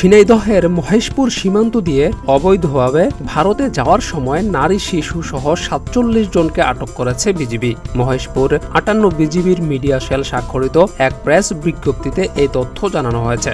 ঝিনাইদহের মহেশপুর সীমান্ত দিয়ে অবৈধভাবে ভারতে যাওয়ার সময় নারী শিশু সহ ৪৭ জনকে আটক করেছে বিজিবি। মহেশপুর ৫৮ বিজিবির মিডিয়া সেল স্বাক্ষরিত এক প্রেস বিজ্ঞপ্তিতে এই তথ্য জানানো হয়েছে।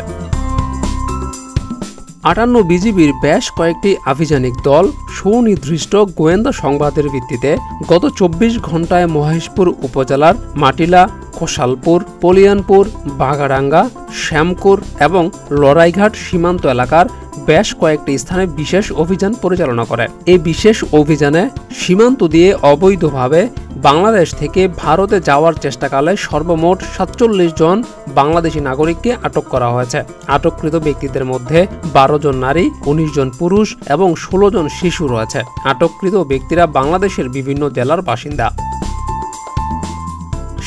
৫৮ বিজিবির বেশ কয়েকটি আভিযানিক দল সুনির্দিষ্ট গোয়েন্দা সংবাদের ভিত্তিতে গত ২৪ ঘণ্টায় মহেশপুর উপজেলার মাটিলা, খোসালপুর, পলিয়ানপুর, বাগাডাঙ্গা, শ্যামকুর এবং লড়াইঘাট সীমান্ত এলাকার বেশ কয়েকটি স্থানে বিশেষ অভিযান পরিচালনা করে। এই বিশেষ অভিযানে সীমান্ত দিয়ে অবৈধভাবে বাংলাদেশ থেকে ভারতে যাওয়ার চেষ্টাকালে সর্বমোট ৪৭ জন বাংলাদেশি নাগরিককে আটক করা হয়েছে। আটককৃত ব্যক্তিদের মধ্যে ১২ জন নারী, ১৯ জন পুরুষ এবং ১৬ জন শিশু রয়েছে। আটককৃত ব্যক্তিরা বাংলাদেশের বিভিন্ন জেলার বাসিন্দা।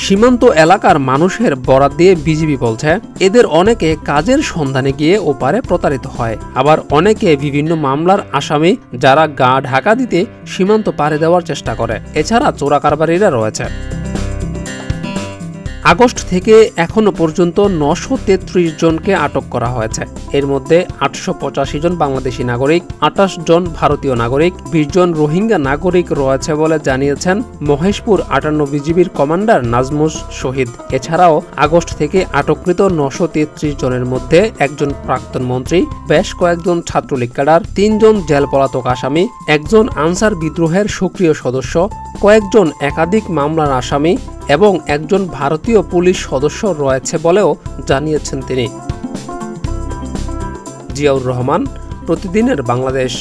সীমান্ত এলাকার মানুষের বরাত দিয়ে বিজিবি বলছে, এদের অনেকে কাজের সন্ধানে গিয়ে ওপারে প্রতারিত হয়, আবার অনেকে বিভিন্ন মামলার আসামি যারা গা ঢাকা দিতে সীমান্ত পাড়ি দেওয়ার চেষ্টা করে। এছাড়া চোরা কারবারিরা রয়েছে। আগস্ট থেকে এখনো পর্যন্ত ৯৩৩ জনকে আটক করা হয়েছে। এর মধ্যে ৮৮৫ জন বাংলাদেশি নাগরিক, ২৮ জন ভারতীয় নাগরিক, ২০ জন রোহিঙ্গা নাগরিক রয়েছে বলে জানিয়েছেন মহেশপুর ৫৮ বিজিবির কমান্ডার নাজমুস শহীদ। এছাড়াও আগস্ট থেকে আটককৃত ৯৩৩ জনের মধ্যে একজন প্রাক্তন মন্ত্রী, বেশ কয়েকজন ছাত্রলীগ ক্যাডার, ৩ জন জেল পলাতক আসামি, একজন আনসার বিদ্রোহের সক্রিয় সদস্য, কয়েকজন একাধিক মামলার আসামি এবং একজন ভারতীয় পুলিশ সদস্য রয়েছে বলেও জানিয়েছেন তিনি। জিয়াউর রহমান, প্রতিদিনের বাংলাদেশ।